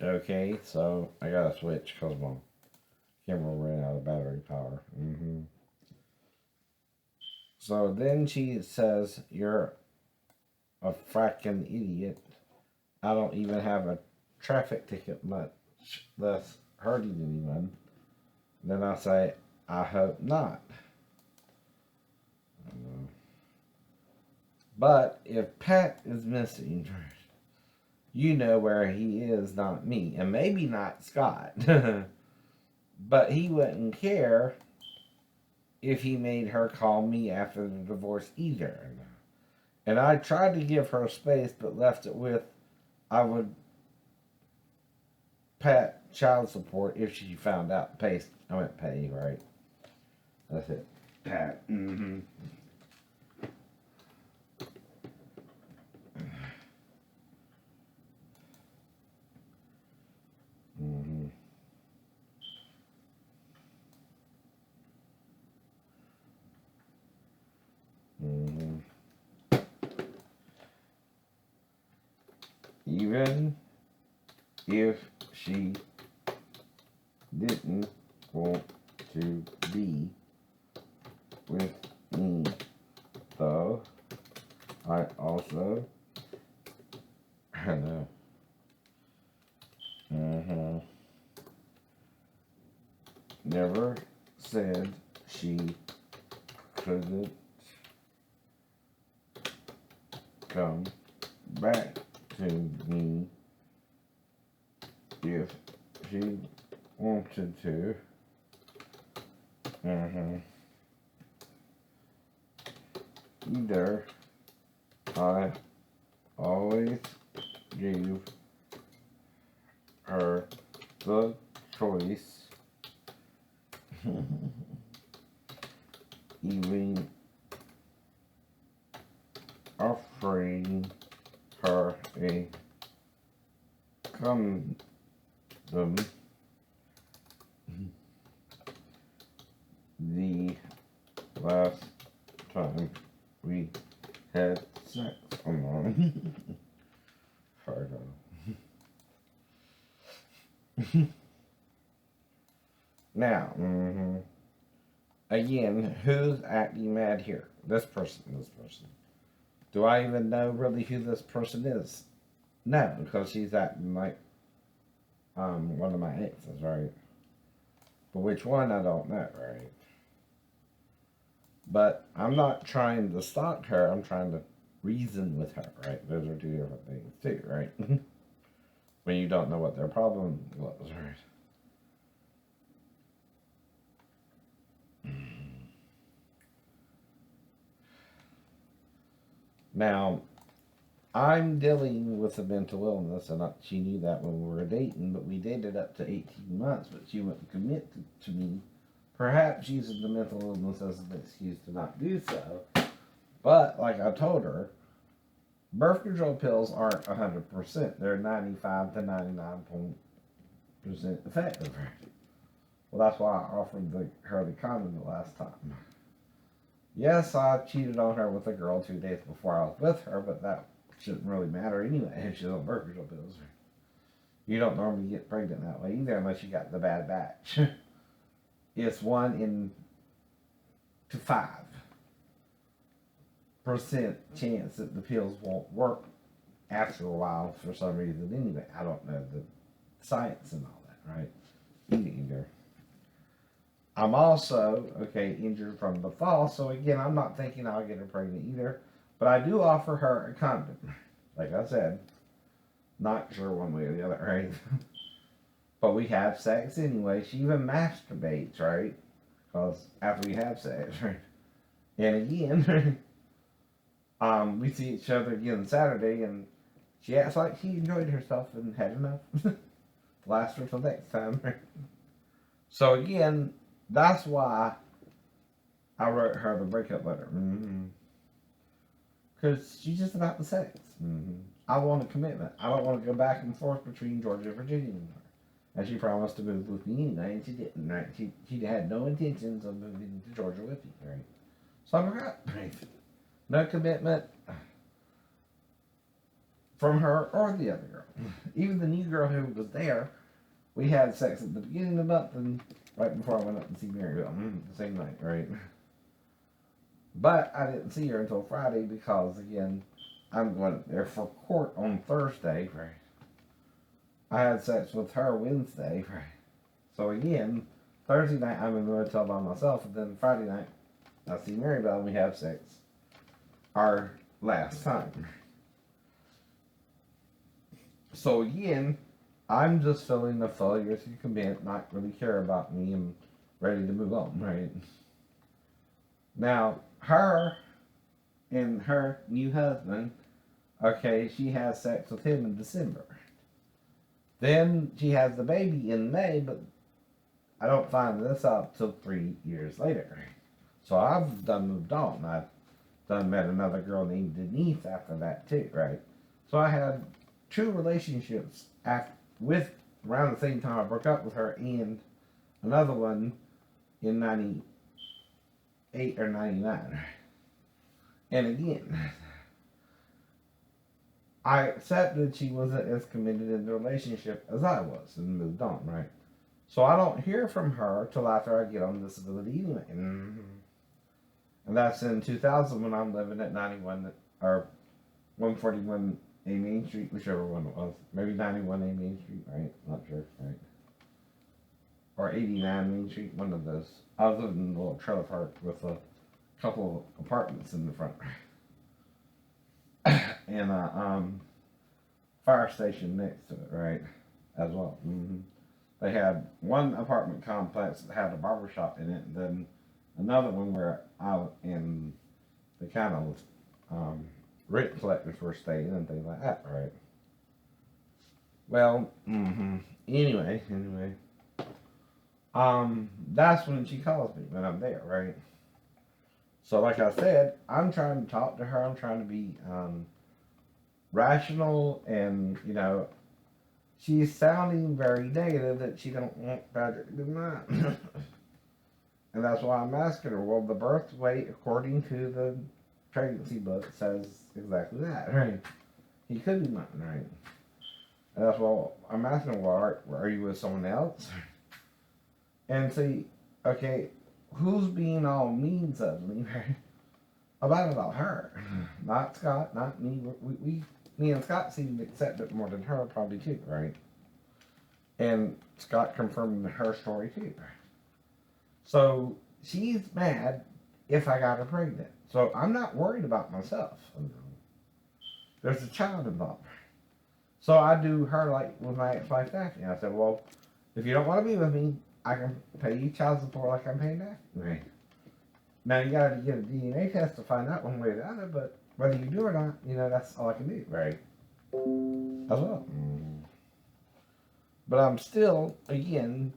Okay, so I gotta switch because my camera ran out of battery power. So then she says, "You're a fracking idiot. I don't even have a traffic ticket, much less hurting anyone." Then I say, "I hope not. But if Pat is missing, you know where he is, not me, and maybe not Scott." But he wouldn't care if he made her call me after the divorce either. And I tried to give her space, but left it with, I would pat child support if she found out. Pay, I went pay, right? That's it. Pat. Mm-hmm. Mm-hmm. Even if she didn't want to be with me, though, I also, I know, uh-huh, never said she couldn't come back to me if she wanted to. Uh-huh. Either I always gave her the choice, even offering her a condom the last time we had sex. Come on. Hard on. Now, again, who's acting mad here? This person, this person. Do I even know really who this person is? No, because she's acting like one of my exes, right? But which one, I don't know, right? But I'm not trying to stalk her, I'm trying to reason with her, right? Those are two different things, too, right? When you don't know what their problem was, right? Now, I'm dealing with a mental illness, and she knew that when we were dating, but we dated up to 18 months, but she wouldn't commit to me. Perhaps using the mental illness as an excuse to not do so. But, like I told her, birth control pills aren't 100%. They're 95 to 99% effective. Well, that's why I offered her the condom the last time. Yes, I cheated on her with a girl 2 days before I was with her, but that shouldn't really matter anyway if she's on birth control pills. You don't normally get pregnant that way either unless you got the bad batch. It's 1 in 5% chance that the pills won't work after a while for some reason anyway. I don't know the science and all that, right? Either. I'm also, okay, injured from the fall, so again, I'm not thinking I'll get her pregnant either. But I do offer her a condom. Like I said, not sure one way or the other, right? But we have sex anyway. She even masturbates, right? Because after we have sex, right? And again, we see each other again Saturday, and she acts like she enjoyed herself and had enough. Last her till next time. Right? So again, that's why I wrote her the breakup letter. Because she's just about the sex. I want a commitment. I don't want to go back and forth between Georgia and Virginia anymore. And she promised to move with me anyway, and she didn't, right? She had no intentions of moving to Georgia with me, right? So I'm right. No commitment. from her or the other girl. Even the new girl who was there, we had sex at the beginning of the month and right before I went up to see Maryville, the same night, right? But I didn't see her until Friday because, again, I'm going there for court on Thursday, right? I had sex with her Wednesday, right? So again, Thursday night I'm in the hotel by myself, and then Friday night I see Marybelle and we have sex. Our last time. So again, I'm just feeling the failure to commit, not really care about me, and ready to move on, right? Now, her and her new husband, okay, she has sex with him in December. Then she has the baby in May, but I don't find this out till 3 years later. So I've done moved on. I've done met another girl named Denise after that too, right? So I had 2 relationships with around the same time I broke up with her, and another one in 98 or 99. And again, I accepted she wasn't as committed in the relationship as I was and moved on, right? So I don't hear from her till after I get on disability anyway. And that's in 2000 when I'm living at 91 or 141 A Main Street, whichever one it was. Maybe 91 A Main Street, right? Not sure, right? Or 89 Main Street, one of those. I was living in a little trailer park with a couple of apartments in the front. And a fire station next to it, right? As well. They had one apartment complex that had a barber shop in it, and then another one where I and the kind of rent collectors were staying and things like that, right? Well, anyway, that's when she calls me when I'm there, right? So, like I said, I'm trying to talk to her. I'm trying to be rational, and she's sounding very negative that she don't want Patrick to be mine. And that's why I'm asking her, well, the birth weight, according to the pregnancy book, says exactly that, right? He could be mine, right? And that's why I'm asking her, well, are you with someone else? And see, okay, who's being all mean suddenly, right? About her. Not Scott, not me. Me and Scott seem to accept it more than her, probably too, right? And Scott confirmed her story too. So she's mad if I got her pregnant. So I'm not worried about myself. There's a child involved. So I do her like with my ex-wife Daphne. I said, well, if you don't want to be with me, I can pay you child support like I'm paying Daphne. Right. Now you gotta get a DNA test to find out one way or the other, but whether you do or not, that's all I can do, right? As well. But I'm still, again,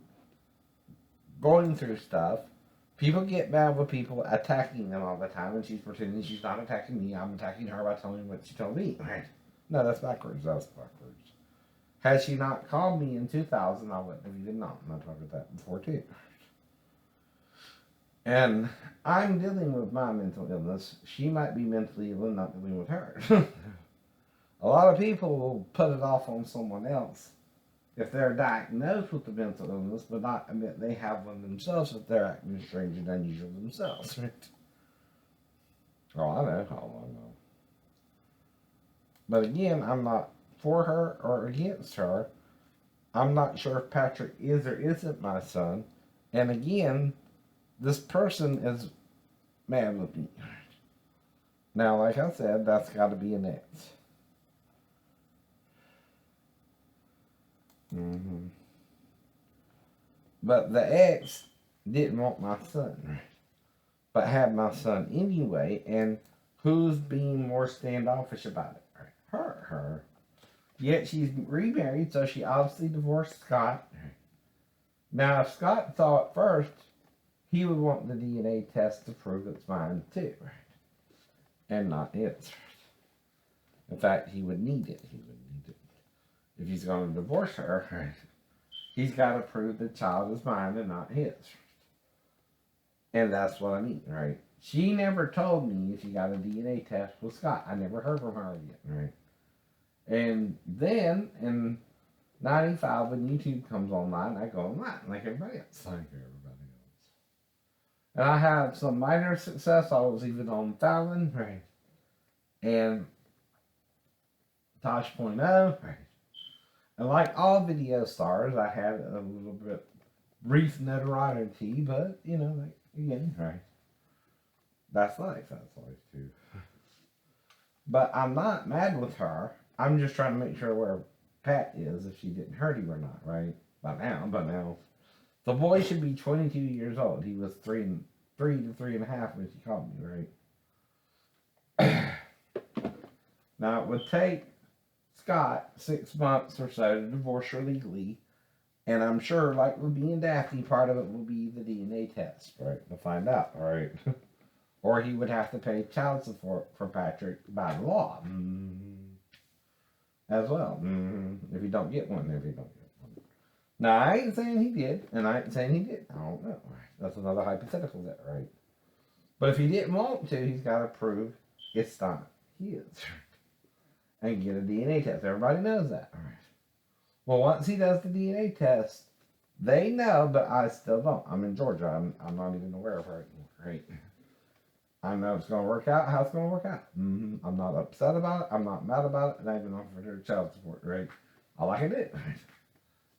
going through stuff. People get mad with people attacking them all the time, and she's pretending she's not attacking me. I'm attacking her by telling what she told me. Right? No, that's backwards. That's backwards. Had she not called me in 2000, I wouldn't have even known. I talked about that before too. And I'm dealing with my mental illness. She might be mentally ill and not dealing with her. A lot of people will put it off on someone else if they're diagnosed with the mental illness, but not admit they have one themselves if they're acting strange and unusual themselves. Right? Oh, I know. Oh, I know. But again, I'm not for her or against her. I'm not sure if Patrick is or isn't my son. And again, this person is mad with me. Now, like I said, that's got to be an ex. But the ex didn't want my son, but had my son anyway. And who's being more standoffish about it? Her. Yet she's remarried, so she obviously divorced Scott. Now, if Scott thought first, he would want the DNA test to prove it's mine too, and not his. In fact, he would need it. If he's going to divorce her, he's got to prove the child is mine and not his. And that's what I mean, right? She never told me if she got a DNA test with Scott. I never heard from her again, right? And then in 95, when YouTube comes online, I go online like everybody else. Like everybody else. And I had some minor success. I was even on Fallon, right? And Tosh.0, right? And like all video stars, I had a little bit brief notoriety, but you know, like again, right? That's life. That's life too. But I'm not mad with her. I'm just trying to make sure where Pat is, if she didn't hurt him or not, right? By now, the boy should be 22 years old. He was three to 3.5 when she called me, right? Now it would take Scott 6 months or so to divorce her legally, and I'm sure, like with being Daphne, part of it will be the DNA test, right? To find out, right? Or he would have to pay child support for Patrick by the law. As well. If you don't get one, Now, I ain't saying he did, and I ain't saying he did. I don't know. That's another hypothetical there, right? But if he didn't want to, he's got to prove it's not his. And get a DNA test. Everybody knows that. All right. Well, once he does the DNA test, they know, but I still don't. I'm in Georgia. I'm not even aware of her anymore, right? I know it's going to work out how it's going to work out. I'm not upset about it. I'm not mad about it. And I even offered her child support, right? All I can do.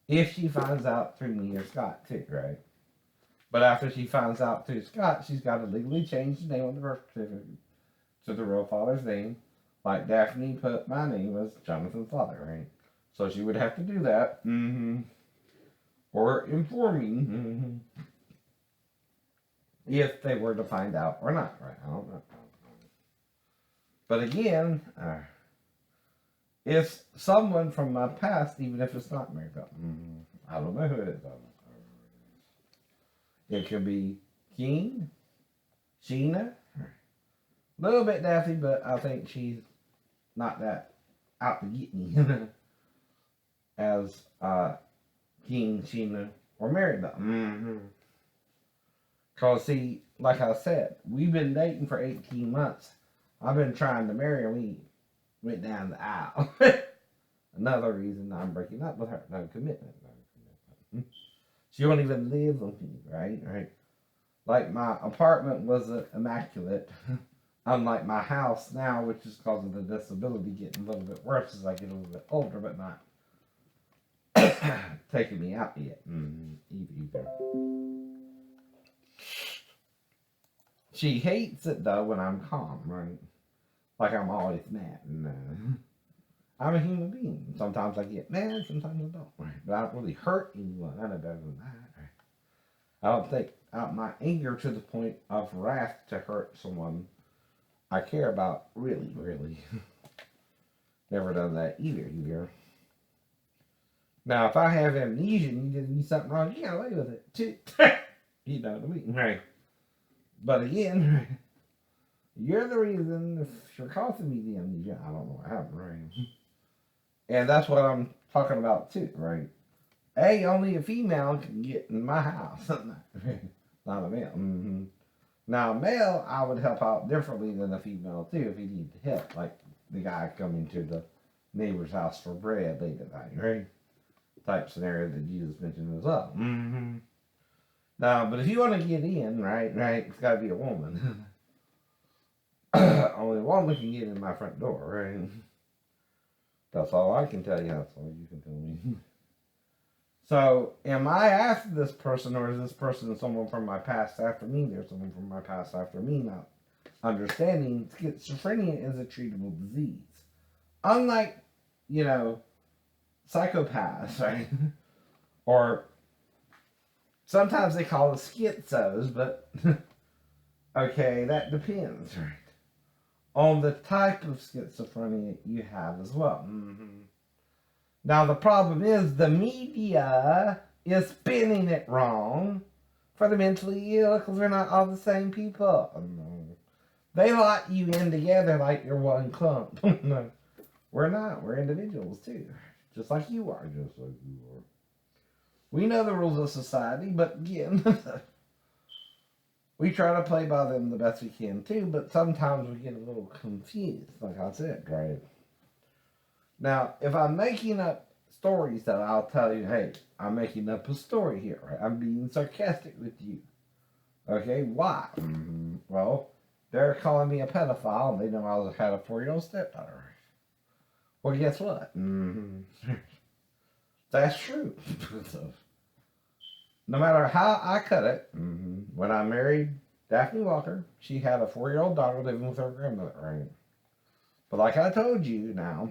If she finds out through me or Scott, too, right? But after she finds out through Scott, she's got to legally change the name on the birth certificate to the real father's name. Like Daphne put my name as Jonathan's father, right? So she would have to do that. Or inform me. If they were to find out or not, right? I don't know. But again, it's someone from my past, even if it's not married up. I don't know who it is. It could be King, Sheena, a little bit Daphne, but I think she's not that out to get me as King, Sheena, or married up. Because, see, like I said, we've been dating for 18 months. I've been trying to marry her. We went down the aisle. Another reason I'm breaking up with her. No commitment. She won't even live with me, right? Like, my apartment was immaculate. Unlike my house now, which is causing the disability getting a little bit worse as I get a little bit older, but not taking me out yet. Either. She hates it, though, when I'm calm, right? Like I'm always mad. And, I'm a human being. Sometimes I get mad, sometimes I don't. Right? But I don't really hurt anyone. I know better than that. Right? I don't think my anger to the point of wrath to hurt someone I care about really. Never done that either. Now, if I have amnesia and you did me something wrong, you got away with it, too. You know what I mean? Right. But again, you're the reason if you're causing me the amnesia. I don't know what happened, right? And that's what I'm talking about too, right? Only a female can get in my house. Not a male. Now, a male, I would help out differently than a female too if he needed help. Like the guy coming to the neighbor's house for bread late at night, right? Type scenario that Jesus mentioned as well. Now, but if you want to get in, right, it's got to be a woman. Only a woman can get in my front door, right? That's all I can tell you. That's all you can tell me. So, am I after this person, or is this person someone from my past after me? There's someone from my past after me, not understanding schizophrenia is a treatable disease. Unlike, psychopaths, right? Or sometimes they call it schizos, but okay, that depends, right? On the type of schizophrenia you have as well. Now, the problem is the media is spinning it wrong for the mentally ill because we're not all the same people. They lock you in together like you're one clump. No, we're not. We're individuals, too. Just like you are. We know the rules of society, but again, we try to play by them the best we can, too, but sometimes we get a little confused, like I said, right? Now, if I'm making up stories, though, I'll tell you, hey, I'm making up a story here, right? I'm being sarcastic with you. Okay, why? Well, they're calling me a pedophile, and they know I had a 4-year-old stepdaughter. Well, guess what? That's true. So, no matter how I cut it, when I married Daphne Walker, she had a 4-year-old daughter living with her grandmother, right? But like I told you now,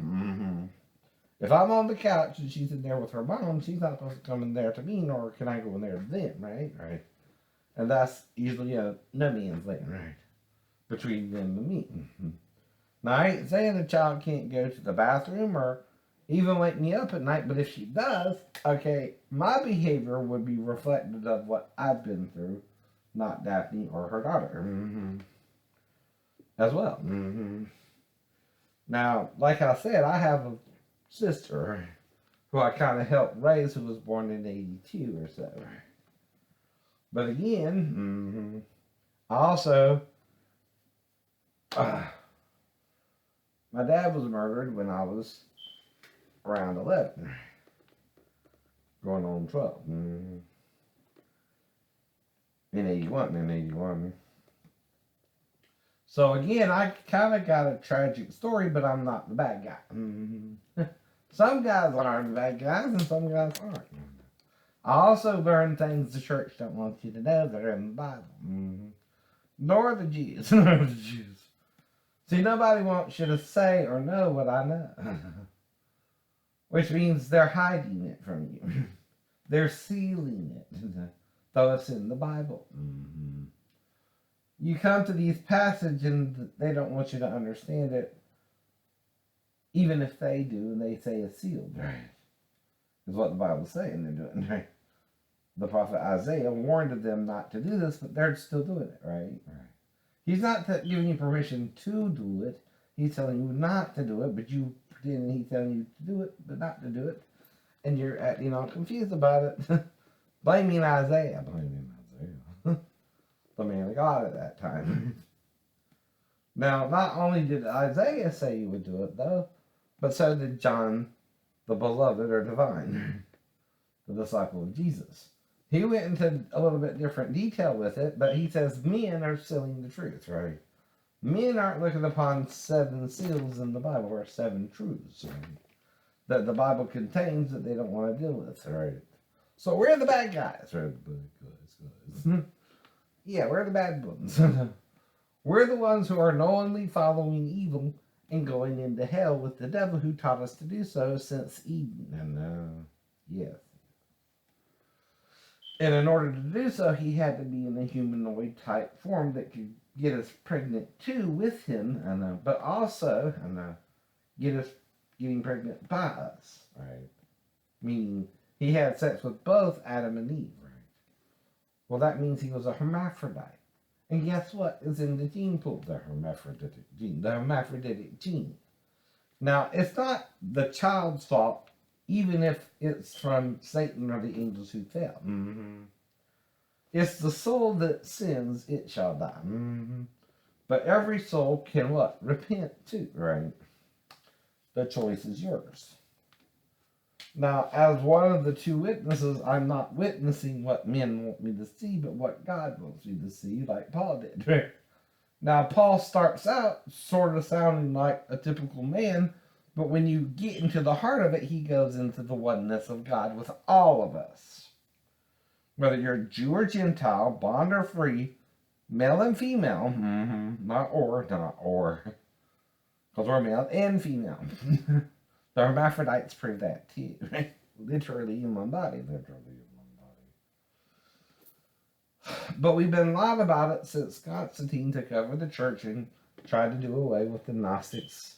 if I'm on the couch and she's in there with her mom, she's not supposed to come in there to me, nor can I go in there to them, right? Right. And that's usually a no man's land, right? Between them and me. Now, I ain't saying the child can't go to the bathroom or even wake me up at night, but if she does, okay, my behavior would be reflective of what I've been through, not Daphne or her daughter. As well. Now, like I said, I have a sister who I kind of helped raise who was born in 82 or so. But again, I also, my dad was murdered when I was around 11, going on 12. In 81. So again, I kind of got a tragic story, but I'm not the bad guy. Some guys are the bad guys, and some guys aren't. I also learned things the church don't want you to know that are in the Bible. Nor the Jews. See, nobody wants you to say or know what I know. Which means they're hiding it from you. They're sealing it. Though it's in the Bible. You come to these passages and they don't want you to understand it. Even if they do, and they say it's sealed, right? Is what the Bible's saying they're doing, right? The prophet Isaiah warned them not to do this, but they're still doing it, right? He's not giving you permission to do it. He's telling you not to do it, but you pretend he's telling you to do it, but not to do it. And you're acting all confused about it. Blaming Isaiah. The man of God at that time. Now, not only did Isaiah say he would do it, though, but so did John, the beloved or divine, the disciple of Jesus. He went into a little bit different detail with it, but he says men are sealing the truth, right? Men aren't looking upon 7 seals in the Bible, or 7 truths, right? That the Bible contains that they don't want to deal with, right? So we're the bad guys, right? Guys. Yeah, we're the bad ones. We're the ones who are knowingly following evil and going into hell with the devil who taught us to do so since Eden. And, yes. And in order to do so, he had to be in a humanoid type form that could get us pregnant too with him, but also get us getting pregnant by us, right? Meaning he had sex with both Adam and Eve, right? Well, that means he was a hermaphrodite. And guess what is in the gene pool? The hermaphroditic gene. Now, it's not the child's fault, even if it's from Satan or the angels who fell. It's the soul that sins, it shall die. But every soul can what? Repent too, right? The choice is yours. Now, as one of the 2 witnesses, I'm not witnessing what men want me to see, but what God wants me to see, like Paul did. Right? Now, Paul starts out sort of sounding like a typical man, but when you get into the heart of it, he goes into the oneness of God with all of us. Whether you're Jew or Gentile, bond or free, male and female, not or, because we're male and female. The hermaphrodites prove that too, right? Literally in one body. But we've been lied about it since Constantine took over the church and tried to do away with the Gnostics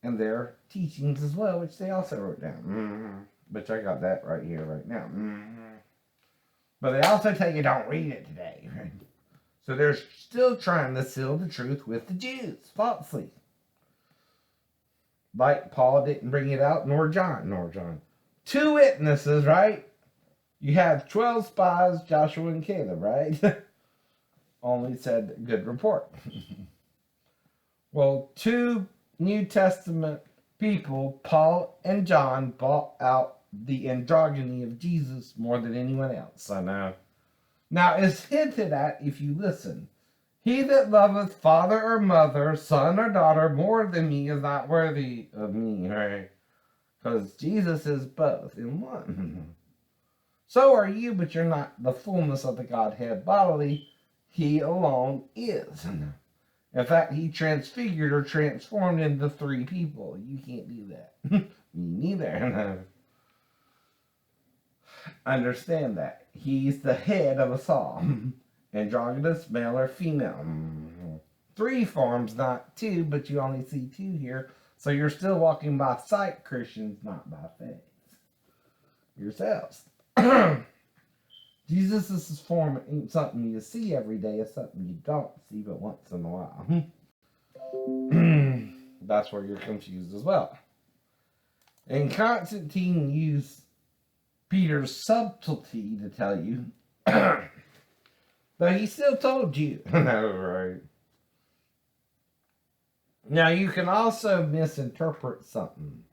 and their teachings as well, which they also wrote down. But I got that right here, right now. But they also tell you don't read it today, right? So they're still trying to seal the truth with the Jews, falsely. Like Paul didn't bring it out, nor John. 2 witnesses, right? You have 12 spies, Joshua and Caleb, right? Only said good report. Well, 2 New Testament people, Paul and John brought out the androgyny of Jesus more than anyone else. I know. Now, it's hinted at if you listen. He that loveth father or mother, son or daughter more than me is not worthy of me, right? Because Jesus is both in one. So are you, but you're not the fullness of the Godhead bodily. He alone is. In fact, he transfigured or transformed into three people. You can't do that. Me neither. Understand that. He's the head of us all. Androgynous, male or female. Three forms, not two, but you only see two here. So you're still walking by sight, Christians, not by faith. Yourselves. Jesus' form ain't something you see every day. It's something you don't see but once in a while. That's where you're confused as well. And Constantine used Peter's subtlety to tell you, but he still told you. No, right? Now, you can also misinterpret something.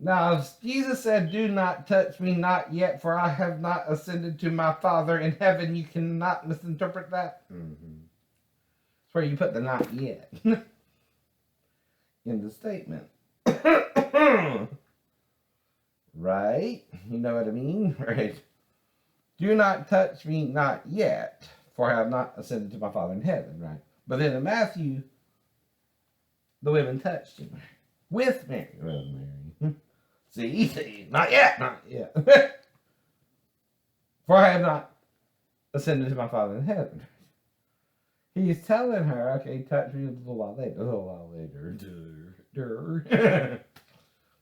Now, if Jesus said, do not touch me, not yet, for I have not ascended to my Father in heaven, you cannot misinterpret that. That's where you put the not yet in the statement. Right? You know what I mean? Right? Do not touch me, not yet, for I have not ascended to my Father in heaven, right? But then in Matthew, the women touched him with Mary. Well, Mary. See, not yet, not yet. For I have not ascended to my Father in heaven. He's telling her, okay, touch me a little while later.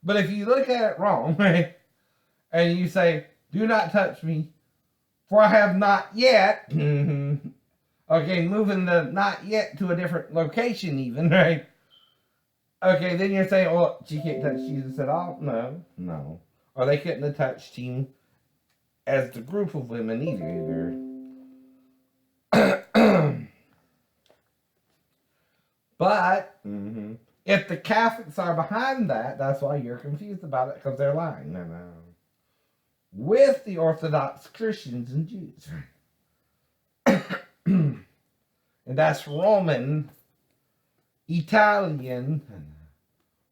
But if you look at it wrong, right, and you say, do not touch me, for I have not yet, okay, moving the not yet to a different location even, right? Okay, then you're saying, well, she can't touch Jesus at all? No. Or they couldn't have touched him as the group of women either. But, if the Catholics are behind that, that's why you're confused about it, because they're lying. No. With the Orthodox Christians and Jews. And that's Roman, Italian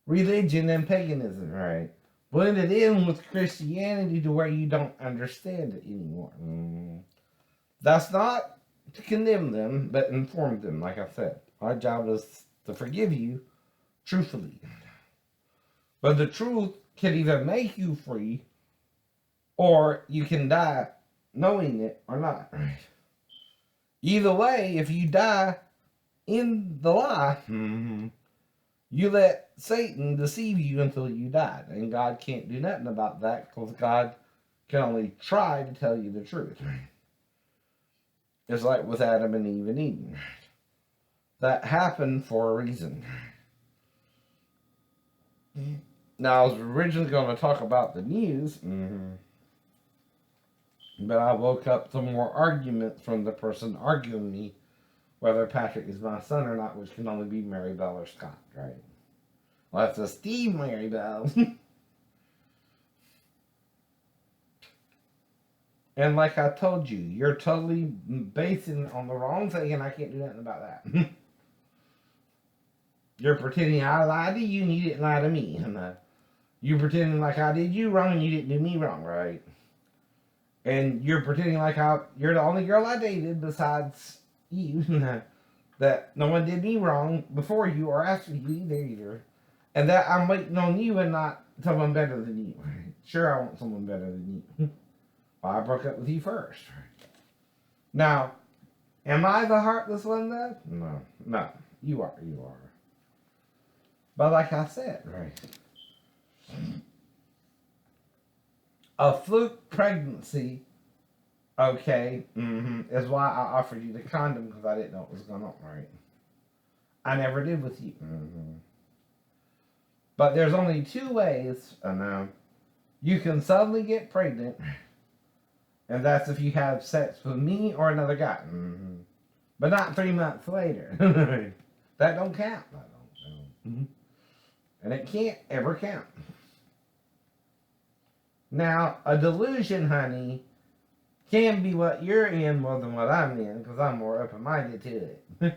religion and paganism, right? Blended in with Christianity to where you don't understand it anymore. That's not to condemn them, but inform them, like I said. Our job is to forgive you truthfully. But the truth can either make you free, or you can die knowing it or not. Either way, if you die in the lie, you let Satan deceive you until you die. And God can't do nothing about that, because God can only try to tell you the truth. It's like with Adam and Eve and Eden. That happened for a reason. Now, I was originally going to talk about the news, but I woke up to more arguments from the person arguing me whether Patrick is my son or not, which can only be Mary Bell or Scott, right? Well, that's a Steve Mary Bell. And like I told you, you're totally basing it on the wrong thing, and I can't do nothing about that. You're pretending I lied to you and you didn't lie to me. You're pretending like I did you wrong and you didn't do me wrong, right? And you're pretending like you're the only girl I dated besides you. That no one did me wrong before you or after you either. And that I'm waiting on you and not someone better than you. Sure, I want someone better than you. Well, I broke up with you first. Now, am I the heartless one though? No. You are. But like I said, right? A fluke pregnancy, okay, is why I offered you the condom, because I didn't know what was going on, right? I never did with you. But there's only two ways, you can suddenly get pregnant, and that's if you have sex with me or another guy. But not 3 months later. That don't count. And it can't ever count. Now, a delusion, honey, can be what you're in more than what I'm in, because I'm more open-minded to it.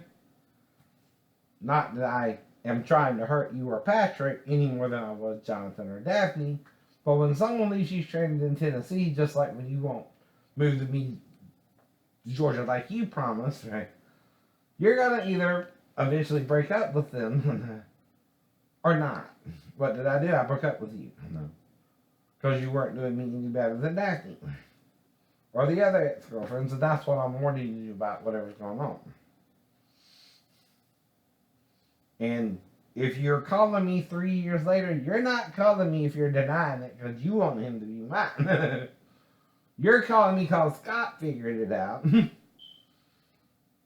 Not that I am trying to hurt you or Patrick any more than I was Jonathan or Daphne, but when someone leaves you stranded in Tennessee, just like when you won't move to me to Georgia like you promised, right? You're gonna either eventually break up with them or not. What did I do? I broke up with you. No. Because you weren't doing me any better than Daphne. Or the other ex-girlfriends, and that's what I'm warning you about, whatever's going on. And if you're calling me 3 years later, you're not calling me if you're denying it because you want him to be mine. You're calling me because Scott figured it out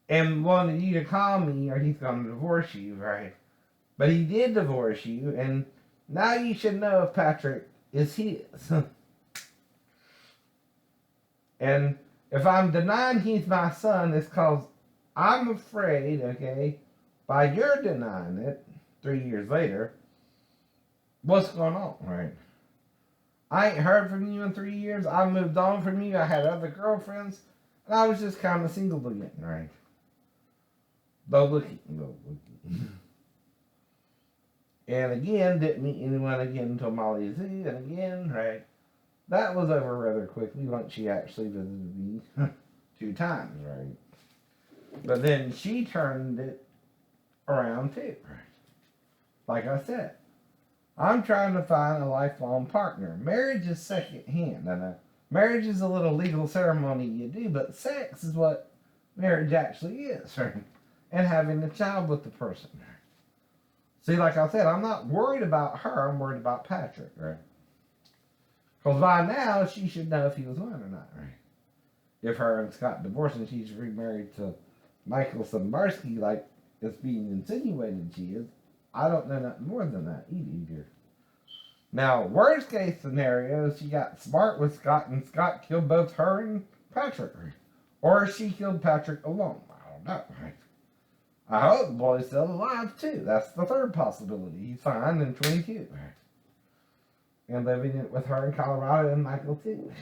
and wanted you to call me or he's going to divorce you, right? But he did divorce you, and now you should know if Patrick is his. And if I'm denying he's my son, it's because I'm afraid, okay, by your denying it 3 years later, what's going on, right? I ain't heard from you in 3 years. I moved on from you. I had other girlfriends. And I was just kind of single again, right? Low looking. And again, didn't meet anyone again until Molly Z. And again, right? That was over rather quickly once she actually visited me 2 times, right? But then she turned it around too, right? Like I said, I'm trying to find a lifelong partner. Marriage is second hand. I know. Marriage is a little legal ceremony you do, but sex is what marriage actually is, right? And having a child with the person. See, like I said, I'm not worried about her. I'm worried about Patrick, right? Because by now, she should know if he was mine or not, right? If her and Scott divorced and she's remarried to Michael Sambarsky, like it's being insinuated she is, I don't know nothing more than that either. Now, worst case scenario, she got smart with Scott and Scott killed both her and Patrick. Or she killed Patrick alone. I don't know, right? I hope the boy's still alive too. That's the third possibility. He's fine and 22. And living with her in Colorado and Michael too.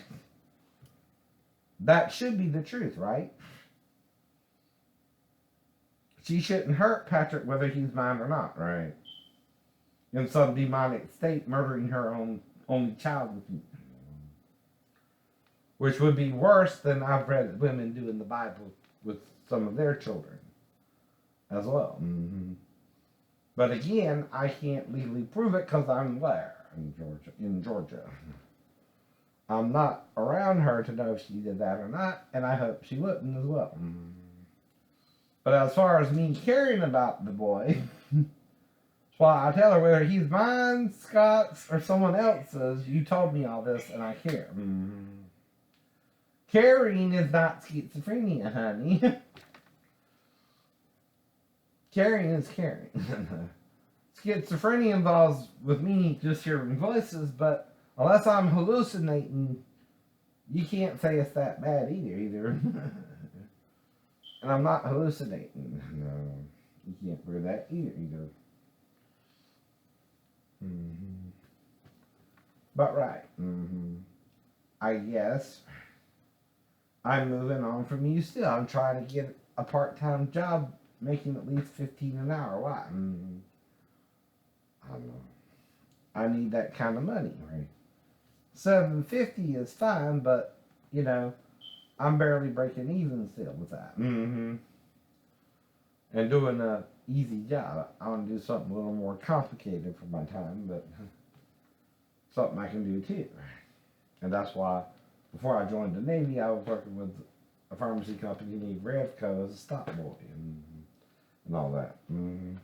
That should be the truth, right? She shouldn't hurt Patrick whether he's mine or not, right? In some demonic state, murdering her own only child with me. Which would be worse than I've read women do in the Bible with some of their children as well. Mm-hmm. But again, I can't legally prove it because I'm there in Georgia. I'm not around her to know if she did that or not, and I hope she wouldn't as well. Mm-hmm. But as far as me caring about the boy, well, I tell her whether he's mine, Scott's, or someone else's, you told me all this and I care. Mm-hmm. Caring is not schizophrenia, honey. Caring is caring. Schizophrenia involves with me just hearing voices, but unless I'm hallucinating, you can't say it's that bad either. And I'm not hallucinating. No, you can't prove that either. Mm-hmm. But right. Mm-hmm. I guess I'm moving on from you still. I'm trying to get a part-time job making at least $15 an hour. Why? Mm-hmm. I don't know. I need that kind of money, right? $750 is fine, but you know, I'm barely breaking even still with that. Mm-hmm. And doing a easy job. I want to do something a little more complicated for my time, but something I can do too. And that's why before I joined the Navy, I was working with a pharmacy company named Revco as a stop boy and all that. Mm-hmm.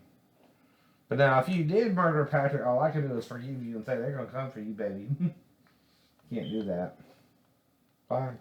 But now, if you did murder Patrick, all I can do is forgive you and say they're going to come for you, baby. Can't do that. Bye.